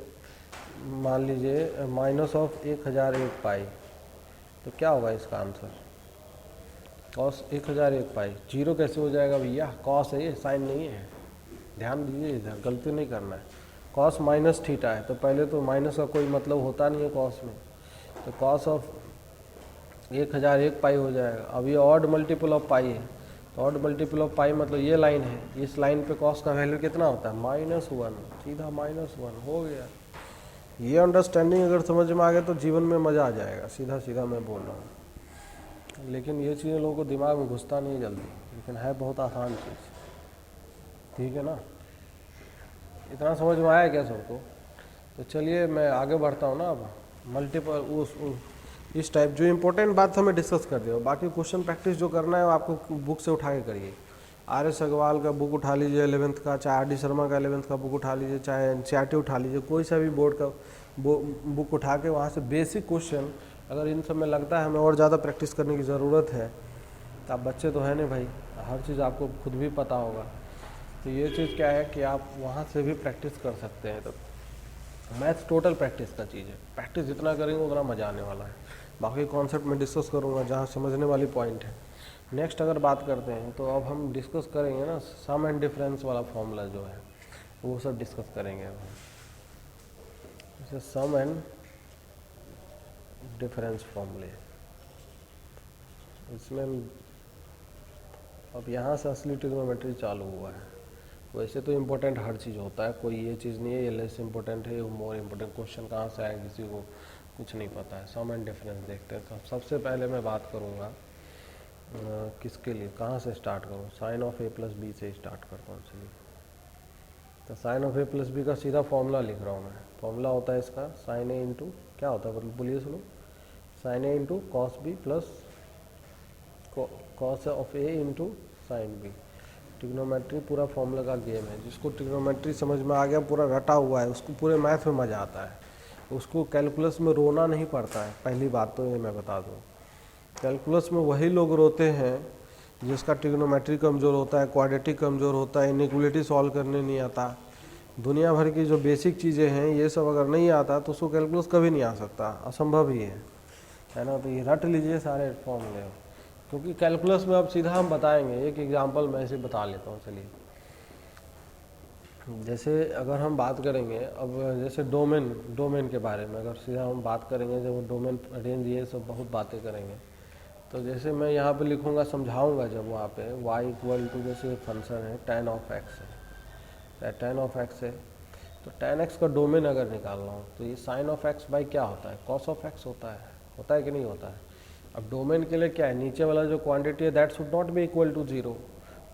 Speaker 1: मान लीजिए माइनस ऑफ 1001 पाई, तो क्या होगा इसका आंसर, कॉस 1001 पाई, 0 कैसे हो जाएगा भैया, कॉस है ये, साइन नहीं है, ध्यान दीजिए इधर, गलती नहीं करना है। कॉस माइनस थीटा है, तो पहले तो माइनस का कोई मतलब होता नहीं है कॉस में, तो कॉस ऑफ 1001 पाई हो जाएगा। अब ये ऑड मल्टीपल ऑफ पाई है, तो ऑड मल्टीपल ऑफ पाई मतलब ये लाइन है, इस लाइन पे कॉस का वैल्यू कितना होता है, -1, सीधा -1 हो गया। ये अंडरस्टैंडिंग अगर समझ में आ गया तो जीवन में मज़ा आ जाएगा, सीधा मैं बोल रहा हूँ, लेकिन ये चीज़ें लोगों को दिमाग में घुसता नहीं जल्दी, लेकिन है बहुत आसान चीज़, ठीक है ना। इतना समझ में आया क्या सबको? तो चलिए मैं आगे बढ़ता हूँ ना। अब मल्टीपल इस टाइप जो इम्पोर्टेंट बात हमें डिस्कस कर दिया, बाकी क्वेश्चन प्रैक्टिस जो करना है वो आपको बुक से उठा के करिए। RS अग्रवाल का बुक उठा लीजिए 11th का, चाहे RD शर्मा का 11th का बुक उठा लीजिए, चाहे NCERT उठा लीजिए, कोई सा भी बोर्ड का बुक उठा के वहाँ से बेसिक क्वेश्चन, अगर इन सब में लगता है हमें और ज़्यादा प्रैक्टिस करने की ज़रूरत है, तो आप बच्चे तो है नहीं भाई, हर चीज़ आपको खुद भी पता होगा, तो ये चीज़ क्या है कि आप वहाँ से भी प्रैक्टिस कर सकते हैं। तो मैथ्स टोटल प्रैक्टिस का चीज़ है, प्रैक्टिस जितना करेंगे उतना मज़ा आने वाला है। बाकी कॉन्सेप्ट में डिस्कस करूँगा जहाँ समझने वाली पॉइंट है। नेक्स्ट अगर बात करते हैं तो अब हम डिस्कस करेंगे ना सम एंड डिफरेंस वाला फॉर्मूला जो है वो सब डिस्कस करेंगे अब हम, जैसे सम एंड डिफरेंस फॉर्मूले। इसमें अब यहाँ से असली ट्रिग्नोमेट्री चालू हुआ है। वैसे तो इम्पोर्टेंट हर चीज़ होता है, कोई ये चीज़ नहीं है ये लेस इम्पोर्टेंट है, ये मोर इम्पोर्टेंट। क्वेश्चन कहाँ से आए किसी को कुछ नहीं पता है। सम एंड डिफरेंस देखते हैं। तो सबसे पहले मैं बात करूँगा किसके लिए, कहाँ से स्टार्ट करूँ, sine of a plus b से स्टार्ट करता हूँ। चलिए, तो sine of a plus b का सीधा फॉर्मूला लिख रहा हूँ मैं। फॉर्मूला होता है इसका साइन a इंटू क्या होता है, बोलिए सुनो, sine a into cos b plus cos of a into sine b. Trigonometry पूरा फॉर्मूला का गेम है। जिसको ट्रिग्नोमेट्री समझ में आ गया, पूरा रटा हुआ है, उसको पूरे मैथ में मज़ा आता है। उसको कैलकुलस में रोना नहीं पड़ता है, पहली बात तो ये मैं बता दूँ। कैलकुलस में वही लोग रोते हैं जिसका ट्रिग्नोमेट्री कमज़ोर होता है, क्वाड्रेटिक कमज़ोर होता है, इनइक्वालिटी सॉल्व करने नहीं आता। दुनिया भर की जो बेसिक चीज़ें हैं ये सब अगर नहीं आता तो उसको कैलकुलस कभी नहीं आ सकता, असंभव ही है ना। तो ये रट लीजिए सारे फॉर्मूले, क्योंकि कैलकुलस में अब सीधा हम बताएंगे। एक एग्जांपल मैं ऐसे बता लेता हूँ। चलिए, जैसे अगर हम बात करेंगे अब जैसे डोमेन के बारे में अगर सीधा हम बात करेंगे, जब वो डोमेन रेंज ये सब बहुत बातें करेंगे, तो जैसे मैं यहाँ पे लिखूँगा, समझाऊँगा जब वहाँ पे y इक्वल टू जैसे फंक्शन है tan ऑफ x है, tan ऑफ x है, तो tan x का डोमेन अगर निकालना हो तो ये साइन ऑफ x बाई क्या होता है, कॉस ऑफ x होता है कि नहीं होता है। अब डोमेन के लिए क्या है, नीचे वाला जो क्वांटिटी है that should not be equal to 0,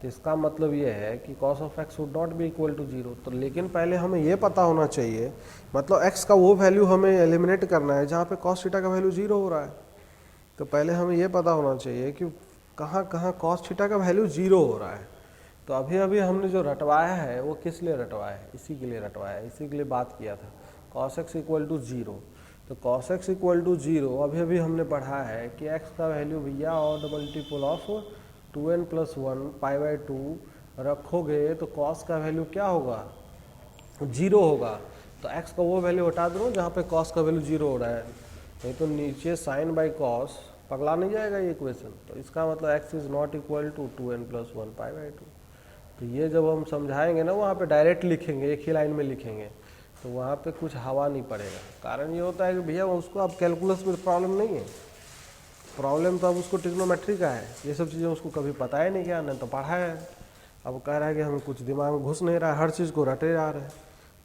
Speaker 1: तो इसका मतलब ये है कि cos of x should not be equal to 0। तो लेकिन पहले हमें ये पता होना चाहिए, मतलब x का वो वैल्यू हमें एलिमिनेट करना है जहाँ पे कॉस थीटा का वैल्यू 0 हो रहा है। तो पहले हमें ये पता होना चाहिए कि कहाँ कहाँ कॉस थीटा का वैल्यू 0 हो रहा है। तो अभी हमने जो रटवाया है वो किस लिए रटवाया है, इसी के लिए रटवाया है, इसी के लिए बात किया था। कॉस एक्स इक्वल टू 0, तो cos x इक्वल टू 0, अभी अभी हमने पढ़ा है कि x का वैल्यू भैया और द मल्टीपल ऑफ 2n + 1 π/2 रखोगे तो cos का वैल्यू क्या होगा, 0 होगा। तो x का वो वैल्यू हटा दो जहाँ पे cos का वैल्यू 0 हो रहा है, नहीं तो नीचे sin बाई cos पगला नहीं जाएगा ये इक्वेशन। तो इसका मतलब x is not equal to 2n + 1 π/2। तो ये जब हम समझाएंगे ना वहाँ पे डायरेक्ट लिखेंगे, एक ही लाइन में लिखेंगे, तो वहाँ पे कुछ हवा नहीं पड़ेगा। कारण ये होता है कि भैया उसको अब कैलकुलस में प्रॉब्लम नहीं है, प्रॉब्लम तो अब उसको ट्रिग्नोमेट्री का है। ये सब चीज़ें उसको कभी पता ही नहीं, क्या नहीं तो पढ़ा है। अब कह रहा है कि हमें कुछ दिमाग में घुस नहीं रहा है, हर चीज़ को रटे जा रहे हैं,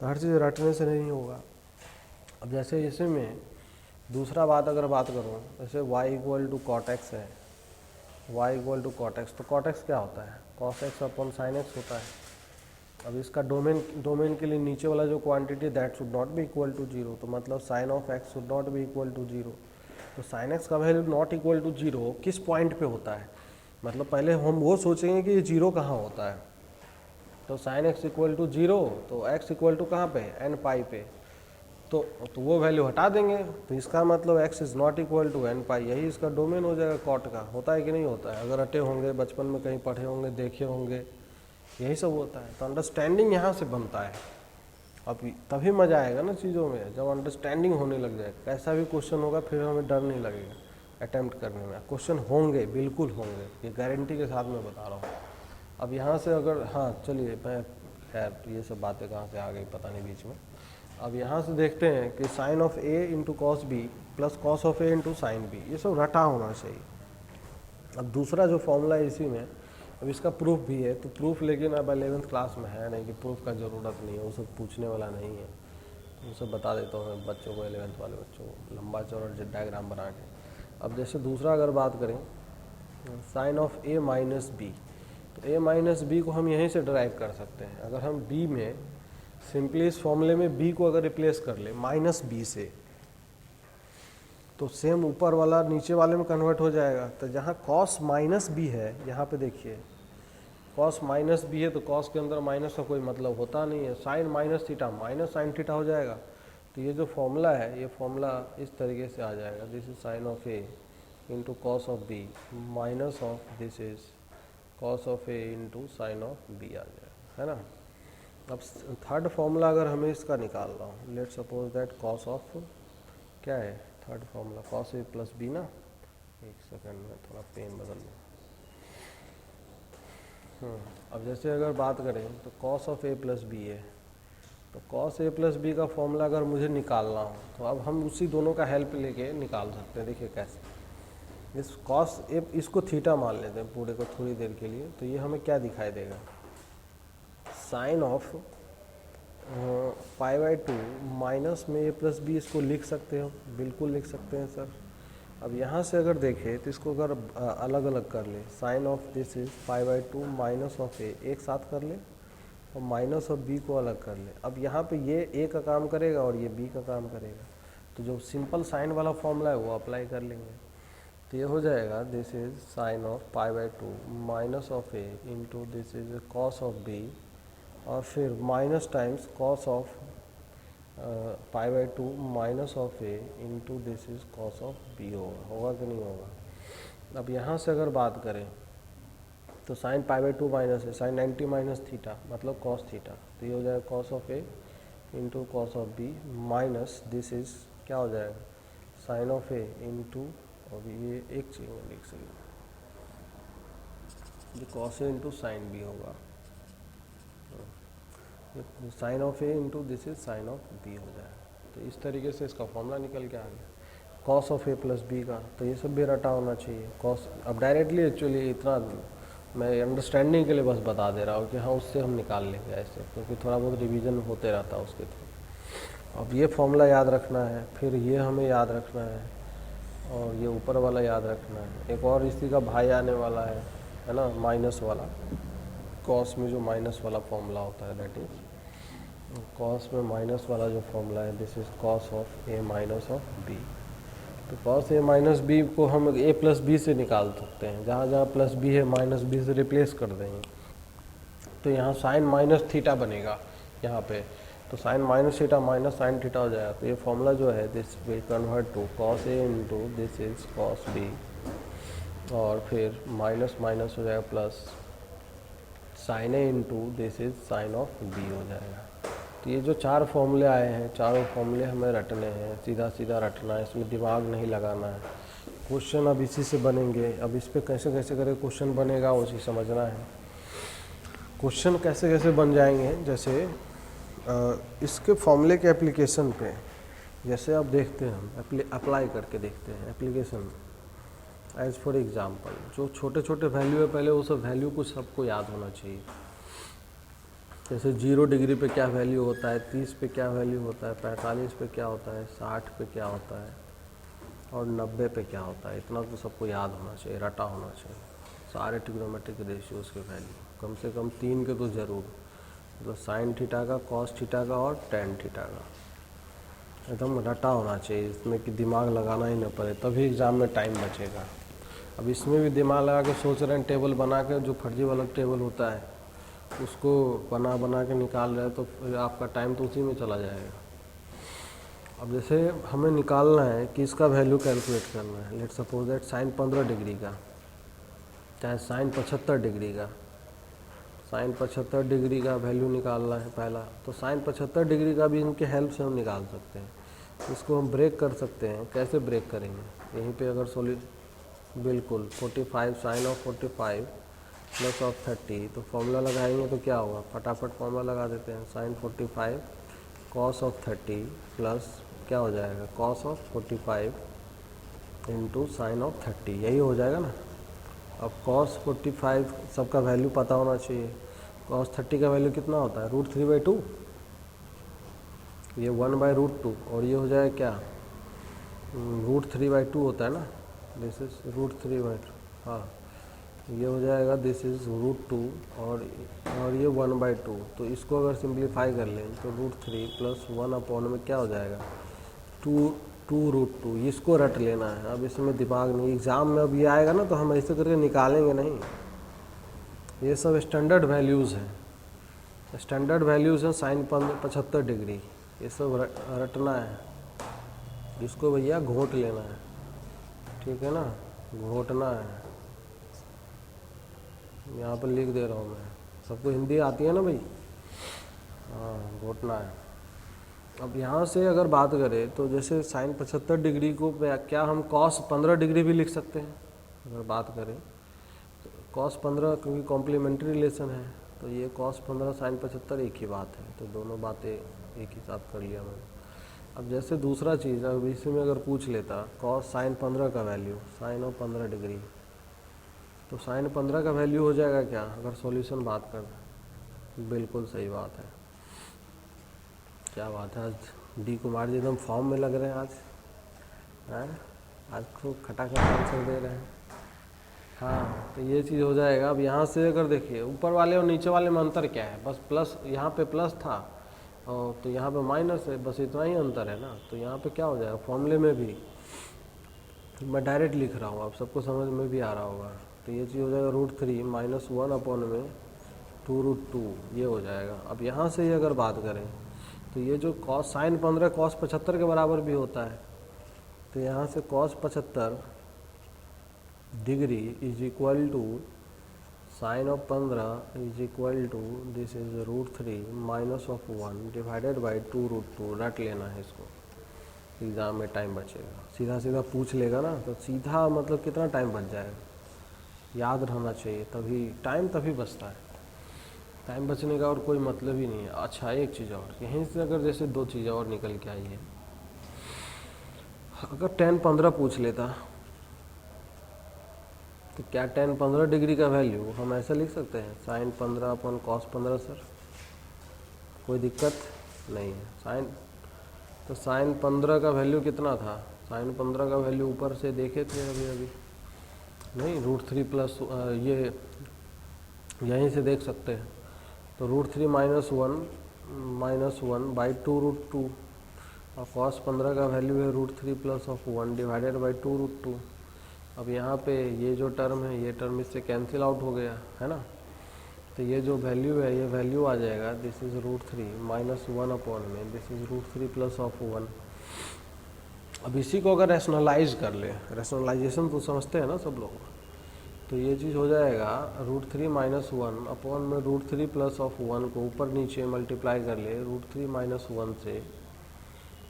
Speaker 1: तो हर चीज़ रटने से नहीं होगा। अब जैसे इसी में दूसरा बात अगर बात करूँ, जैसे y equal to cot x है, y equal to cot x, तो कॉट एक्स क्या होता है, cos x upon sine x होता है। अब इसका डोमेन के लिए नीचे वाला जो quantity that should not be equal to 0, तो मतलब sine of x should not be equal to 0। तो साइन x का वैल्यू नॉट इक्वल टू 0 किस पॉइंट पे होता है, मतलब पहले हम वो सोचेंगे कि ये 0 कहाँ होता है। तो साइन x इक्वल टू 0, तो x इक्वल टू कहाँ पे, n पाई पे, तो वो वैल्यू हटा देंगे। तो इसका मतलब x is not equal to n pi, यही इसका डोमेन हो जाएगा कॉट का। होता है कि नहीं होता है, अगर रटे होंगे, बचपन में कहीं पढ़े होंगे, देखे होंगे, यही सब होता है। तो अंडरस्टैंडिंग यहाँ से बनता है। अब तभी मज़ा आएगा ना चीज़ों में, जब अंडरस्टैंडिंग होने लग जाए। कैसा भी क्वेश्चन होगा फिर हमें डर नहीं लगेगा अटैम्प्ट करने में। क्वेश्चन होंगे, बिल्कुल होंगे, ये गारंटी के साथ मैं बता रहा हूँ। अब यहाँ से अगर, हाँ चलिए, मैं खैर ये सब बातें कहाँ से आ गई पता नहीं बीच में। अब यहाँ से देखते हैं कि sine of a into cos b plus cos of a into sine b, ये सब रटा होना चाहिए। अब दूसरा जो फॉर्मूला है इसी में, अब इसका प्रूफ भी है, तो प्रूफ लेकिन अब 11th क्लास में है नहीं कि प्रूफ का ज़रूरत नहीं है, वो सब पूछने वाला नहीं है। वो सब बता देता हूँ मैं बच्चों को, 11th वाले बच्चों को, लंबा चौड़ा डायग्राम बना के। अब जैसे दूसरा अगर बात करें, sine of a minus b, तो a माइनस बी को हम यहीं से ड्राइव कर सकते हैं। अगर हम b में सिंपली इस फॉर्मूले में b को अगर रिप्लेस कर ले माइनस बी से, तो सेम ऊपर वाला नीचे वाले में कन्वर्ट हो जाएगा। तो जहाँ cos माइनस बी है, यहाँ पे देखिए cos माइनस बी है, तो cos के अंदर माइनस का कोई मतलब होता नहीं है। Sine minus theta minus sine theta हो जाएगा। तो ये जो फॉर्मूला है, ये फॉर्मूला इस तरीके से आ जाएगा, this is sine of a into cos of B minus of this is cos of a into sine of B आ जाएगा, है ना। अब थर्ड फॉर्मूला अगर हमें इसका निकाल रहा हूँ, late suppose that cos of, क्या है third formula, cos a plus B ना। एक सेकंड में थोड़ा पेन बदल लूँ। अब जैसे अगर बात करें तो cos of a plus b है, तो कॉस ए प्लस बी का फॉर्मूला अगर मुझे निकालना हो, तो अब हम उसी दोनों का हेल्प लेके निकाल सकते हैं। देखिए कैसे, इस कॉस ए, इसको थीटा मान लेते हैं पूरे को थोड़ी देर के लिए, तो ये हमें क्या दिखाई देगा, साइन ऑफ π/2 माइनस में a प्लस बी, इसको लिख सकते हो, बिल्कुल लिख सकते हैं सर। अब यहाँ से अगर देखें तो इसको अगर अलग अलग कर ले, sine of this is π/2 minus of a एक साथ कर ले, और माइनस ऑफ b को अलग कर ले। अब यहाँ पे ये a का काम करेगा और ये b का काम करेगा, तो जो सिंपल साइन वाला फॉर्मूला है वो अप्लाई कर लेंगे। तो ये हो जाएगा, this is sine of π/2 minus of a into this is cos of b, और फिर minus times cos of π/2 minus of a into this is cos of b होगा कि नहीं होगा। अब यहाँ से अगर बात करें तो साइन π/2 माइनस है, साइन 90 माइनस थीटा मतलब कॉस थीटा, तो ये हो जाएगा cos of a into cos of b minus this is क्या हो जाएगा, साइन ऑफ a इंटू, और ये एक चीज़ में लिख सकते, ये cos a into sine b होगा, sine of a into this is sine of b हो जाएगा। तो इस तरीके से इसका फॉर्मूला निकल के आ गया cos of a plus b का। तो ये सब भी रटा होना चाहिए कॉस। अब डायरेक्टली एक्चुअली इतना मैं अंडरस्टैंडिंग के लिए बस बता दे रहा हूँ कि हाँ उससे हम निकाल लेंगे ऐसे, क्योंकि थोड़ा बहुत रिवीजन होते रहता है उसके थ्रू। अब ये फॉर्मूला याद रखना है, फिर ये हमें याद रखना है, और ये ऊपर वाला याद रखना है। एक और इसी का भाई आने वाला है ना, माइनस वाला, कॉस में जो माइनस वाला फॉर्मूला होता है, दैट इज कॉस में माइनस वाला जो फॉर्मूला है, this is cos of a minus of b. तो कॉस ए माइनस बी को हम ए प्लस बी से निकाल सकते हैं, जहाँ जहाँ प्लस बी है माइनस बी से रिप्लेस कर देंगे। तो यहाँ साइन माइनस थीटा बनेगा यहाँ पे, तो sine minus theta minus sine theta हो जाएगा। तो ये फॉर्मूला जो है this will convert to cos a into this is cos b, और फिर माइनस माइनस हो जाएगा plus sine a into this is sine of b हो जाएगा। तो ये जो चार फॉर्मूले आए हैं, चारों फॉर्मूले हमें रटने हैं, सीधा सीधा रटना है, इसमें दिमाग नहीं लगाना है। क्वेश्चन अब इसी से बनेंगे। अब इस पर कैसे कैसे करके क्वेश्चन बनेगा उसी समझना है। क्वेश्चन कैसे कैसे बन जाएंगे, जैसे इसके फॉर्मूले के एप्लीकेशन पे, जैसे अब देखते हैं हम अप्लाई करके देखते हैं एप्लीकेशन। एज फॉर एग्जाम्पल जो छोटे छोटे वैल्यू है पहले वो सब वैल्यू को सबको याद होना चाहिए। जैसे 0 डिग्री पे क्या वैल्यू होता है, 30 पे क्या वैल्यू होता है, 45 पे क्या होता है, 60 पे क्या होता है और 90 पे क्या होता है, इतना तो सबको याद होना चाहिए, रटा होना चाहिए। सारे ट्रिग्नोमेट्रिक रेशियोज़ के वैल्यू कम से कम 3 के तो ज़रूर, मतलब साइन थीटा का, कॉस थीटा का और टेन थीटा का एकदम रटा होना चाहिए, इसमें कि दिमाग लगाना ही ना पड़े, तभी एग्ज़ाम में टाइम बचेगा। अब इसमें भी दिमाग लगा के सोच रहे हैं, टेबल बना के, जो फर्जी वाला टेबल होता है उसको बना बना के निकाल रहे हैं, तो फिर आपका टाइम तो उसी में चला जाएगा। अब जैसे हमें निकालना है कि इसका वैल्यू कैलकुलेट करना है, let suppose that sine 15 degree का चाहे साइन 75 डिग्री का, साइन 75 डिग्री का वैल्यू निकालना है पहला। तो साइन 75 डिग्री का भी इनके हेल्प से हम निकाल सकते हैं। इसको हम ब्रेक कर सकते हैं। कैसे ब्रेक करेंगे, यहीं पे अगर बिल्कुल 45 साइन ऑफ 45 प्लस ऑफ 30, तो फॉर्मूला लगाएंगे तो क्या होगा, फटाफट फॉर्मूला लगा देते हैं। साइन 45 कॉस ऑफ 30 प्लस क्या हो जाएगा, cos of 45 into sine of 30, यही हो जाएगा ना। अब कॉस 45 सबका वैल्यू पता होना चाहिए। कॉस 30 का वैल्यू कितना होता है, √3/2, ये 1/√2, और ये हो जाएगा क्या, √3/2 होता है ना, दिस इज √3/2, हाँ ये हो जाएगा दिस इज √2 और ये 1/2। तो इसको अगर सिंप्लीफाई कर लें तो √3 प्लस 1 में क्या हो जाएगा, 2√2। इसको रट लेना है, अब इसमें दिमाग नहीं। एग्ज़ाम में अब ये आएगा ना तो हम ऐसे करके निकालेंगे नहीं। ये सब स्टैंडर्ड वैल्यूज़ हैं, स्टैंडर्ड वैल्यूज़ हैं साइन 75 डिग्री, ये सब रटना है। इसको भैया घोट लेना है, ठीक है ना, घोटना है। यहाँ पर लिख दे रहा हूँ मैं, सबको हिंदी आती है ना भाई, हाँ घोटना है। अब यहाँ से अगर बात करें तो जैसे साइन 75 डिग्री को क्या हम कॉस 15 डिग्री भी लिख सकते हैं अगर बात करें तो, कॉस 15 क्योंकि कॉम्प्लीमेंट्री रिलेशन है, तो ये कॉस 15 साइन 75 एक ही बात है, तो दोनों बातें एक ही साथ कर लिया मैंने। अब जैसे दूसरा चीज़, अब इसी में अगर पूछ लेता कॉस साइन 15 का वैल्यू, साइन ऑफ 15 डिग्री, तो साइन 15 का वैल्यू हो जाएगा क्या, अगर सॉल्यूशन बात करें। बिल्कुल सही बात है, क्या बात है, आज डी कुमार जी एकदम फॉर्म में लग रहे हैं आज, हैं आज खूब खटाखट आंसर दे रहे हैं। हाँ तो ये चीज़ हो जाएगा। अब यहाँ से अगर देखिए ऊपर वाले और नीचे वाले में अंतर क्या है, बस प्लस, यहाँ पे प्लस था और तो यहाँ पे माइनस है, बस इतना ही अंतर है ना। तो यहाँ पे क्या हो जाएगा, फॉर्मूले में भी मैं डायरेक्ट लिख रहा हूँ, आप सबको समझ में भी आ रहा होगा। तो ये चीज़ हो जाएगा √3 माइनस 1 में 2√2, ये हो जाएगा। अब यहाँ से ये अगर बात करें तो ये जो कॉस साइन 15 कॉस 75 के बराबर भी होता है, तो यहाँ से cos 75 degree is equal to sine of 15 is equal to this is √3 minus of 1 divided by 2√2। रट लेना है इसको, एग्ज़ाम में टाइम बचेगा। सीधा सीधा पूछ लेगा ना तो सीधा मतलब कितना टाइम बच जाएगा, याद रहना चाहिए, तभी टाइम तभी बचता है। टाइम बचने का और कोई मतलब ही नहीं है। अच्छा एक चीज़ और, यहीं से अगर जैसे दो चीज़ें और निकल के आई है, अगर tan 15 पूछ लेता तो क्या tan 15 डिग्री का वैल्यू हम ऐसा लिख सकते हैं, साइन 15 अपन कॉस 15 सर, कोई दिक्कत नहीं है। साइन 15 का वैल्यू कितना था, साइन 15 का वैल्यू ऊपर से देखे थे अभी नहीं, √3 प्लस ये यहीं से देख सकते हैं, तो √3 माइनस 1 बाई 2√2 और कॉस 15 का वैल्यू है √3 प्लस ऑफ 1 डिवाइडेड बाई 2√2। अब यहाँ पे ये जो टर्म है ये टर्म इससे कैंसिल आउट हो गया है ना, तो तो ये जो वैल्यू है ये वैल्यू आ जाएगा दिस इज √3 -1 अपॉन में दिस इज √3 प्लस ऑफ 1। अब इसी को अगर रैशनलाइज कर ले, रैशनलाइजेशन तो समझते हैं ना सब लोग, तो ये चीज़ हो जाएगा √3 - 1 अपॉन में √3 प्लस ऑफ 1 को ऊपर नीचे मल्टीप्लाई कर ले √3 - 1 से,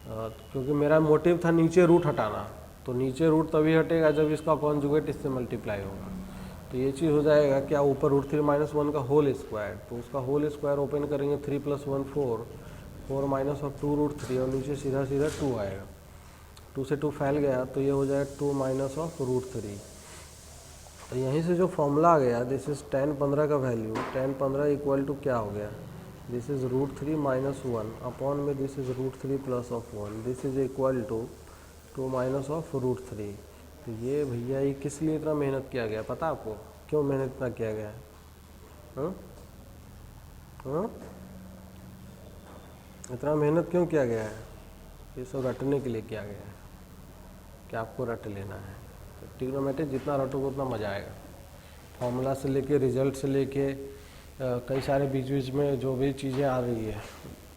Speaker 1: क्योंकि मेरा मोटिव था नीचे रूट हटाना, तो नीचे रूट तभी हटेगा जब इसका कॉन्जुगेट इससे मल्टीप्लाई होगा। तो ये चीज़ हो जाएगा क्या, ऊपर √3 - 1 का होल स्क्वायर, तो उसका होल स्क्वायर ओपन करेंगे 3 + 1 4, 4 माइनस ऑफ 2 √3 और नीचे सीधा सीधा 2 आएगा, 2 से 2 फैल गया तो ये हो जाएगा 2 माइनस ऑफ √3। तो यहीं से जो फॉर्मूला आ गया दिस इज tan 15 का वैल्यू, tan 15 इक्वल टू क्या हो गया, दिस इज √3 - 1 अपॉन में this is √3 plus of 1, this is equal to 2 minus of √3। तो ये भैया ये किस लिए इतना मेहनत किया गया पता आपको, क्यों मेहनत इतना किया गया है? इतना मेहनत क्यों किया गया है? ये सब रटने के लिए किया गया है कि आपको रट लेना है। तो ट्रिग्नोमेट्री जितना रटोगे उतना मज़ा आएगा, फॉर्मूला से लेके रिजल्ट से लेके कई सारे बीच बीच में जो भी चीज़ें आ रही है,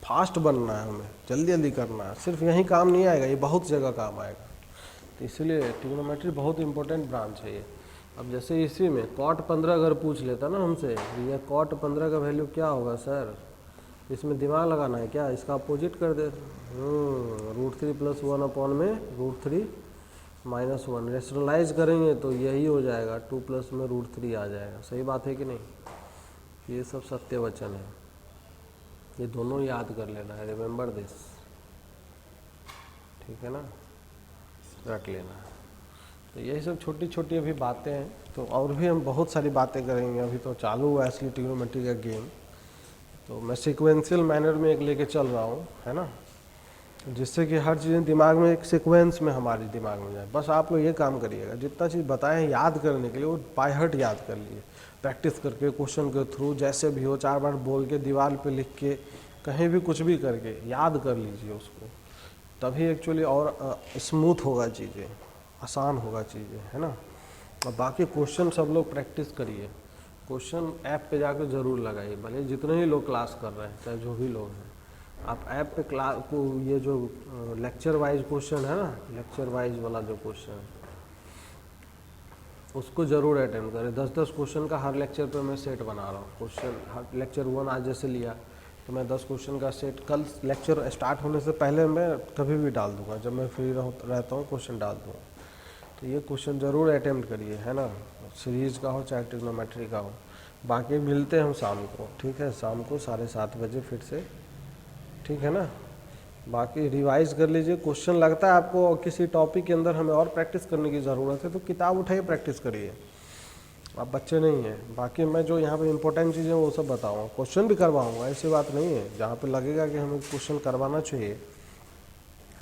Speaker 1: फास्ट बनना है हमें, जल्दी जल्दी करना है, सिर्फ यहीं काम नहीं आएगा, ये बहुत जगह काम आएगा। तो इसलिए ट्रिग्नोमेट्री बहुत इंपॉर्टेंट ब्रांच है ये। अब जैसे इसी में cot 15 अगर पूछ लेता ना हमसे, ये cot 15 का वैल्यू क्या होगा सर, इसमें दिमाग लगाना है क्या, इसका अपोजिट कर दे, √3 + 1 अपॉन में √3 - 1 रेशनलाइज करेंगे तो यही हो जाएगा, 2 प्लस में √3 आ जाएगा। सही बात है कि नहीं? ये सब सत्य वचन है, ये दोनों याद कर लेना है, रिमेंबर दिस, ठीक है ना, रख लेना है। तो यही सब छोटी छोटी अभी बातें हैं, तो और भी हम बहुत सारी बातें करेंगे, अभी तो चालू हुआ है असली ट्रिग्नोमेट्री का गेम। तो मैं सीक्वेंशियल मैनर में एक लेके चल रहा हूँ, है ना, जिससे कि हर चीज़ें दिमाग में एक सीक्वेंस में हमारे दिमाग में जाए। बस आप लोग ये काम करिएगा, जितना चीज़ बताएं याद करने के लिए वो बाय हार्ट याद कर लिए, प्रैक्टिस करके, क्वेश्चन के थ्रू, जैसे भी हो, 4 बार बोल के, दीवार पे लिख के, कहीं भी कुछ भी करके याद कर लीजिए उसको, तभी एक्चुअली और स्मूथ होगा चीज़ें, आसान होगा चीज़ें, है ना। और बाकी क्वेश्चन सब लोग प्रैक्टिस करिए, क्वेश्चन ऐप पे जाकर ज़रूर लगाइए, भले जितने ही लोग क्लास कर रहे हैं, चाहे जो भी लोग हैं, आप ऐप पे क्लास को ये जो लेक्चर वाइज क्वेश्चन है ना, लेक्चर वाइज वाला जो क्वेश्चन है उसको ज़रूर अटेम्प्ट करें। 10-10 क्वेश्चन का हर लेक्चर पे मैं सेट बना रहा हूँ, क्वेश्चन हर लेक्चर 1 आज जैसे लिया तो मैं 10 क्वेश्चन का सेट कल लेक्चर स्टार्ट होने से पहले मैं कभी भी डाल दूंगा, जब मैं फ्री रहता हूँ क्वेश्चन डाल दूँगा। तो ये क्वेश्चन ज़रूर अटेम्प्ट करिए, है ना, सीरीज का हो चाहे ट्रिग्नोमेट्री का हो। बाकी मिलते हैं हम शाम को, ठीक है, शाम को 7:30 बजे फिर से, ठीक है ना। बाकी रिवाइज कर लीजिए, क्वेश्चन लगता है आपको किसी टॉपिक के अंदर हमें और प्रैक्टिस करने की ज़रूरत है तो किताब उठाइए, प्रैक्टिस करिए, आप बच्चे नहीं हैं। बाकी मैं जो यहाँ पे इंपॉर्टेंट चीज़ें वो सब बताऊँगा, क्वेश्चन भी करवाऊँगा, ऐसी बात नहीं है, जहाँ पे लगेगा कि हमें क्वेश्चन करवाना चाहिए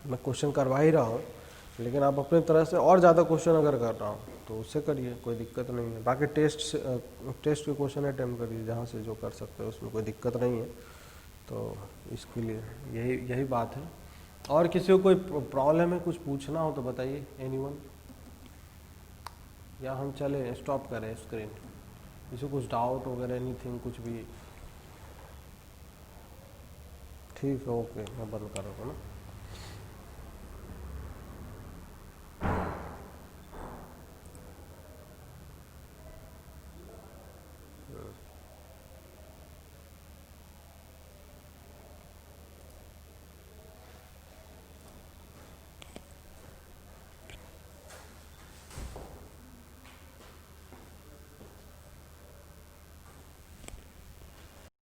Speaker 1: मैं क्वेश्चन करवा ही रहा हूँ, लेकिन आप अपनी तरह से और ज़्यादा क्वेश्चन अगर कर रहा हूँ तो उससे करिए, कोई दिक्कत नहीं है। बाकी टेस्ट के क्वेश्चन अटेम्प्ट करिए, जहाँ से जो कर सकते हो उसमें कोई दिक्कत नहीं है। तो इसके लिए यही बात है। और किसी को कोई प्रॉब्लम है, कुछ पूछना हो तो बताइए, एनीवन, या हम चले स्टॉप करें स्क्रीन, किसी को कुछ डाउट वगैरह एनीथिंग कुछ भी, ठीक है, ओके, मैं बंद कर रहा हूँ ना।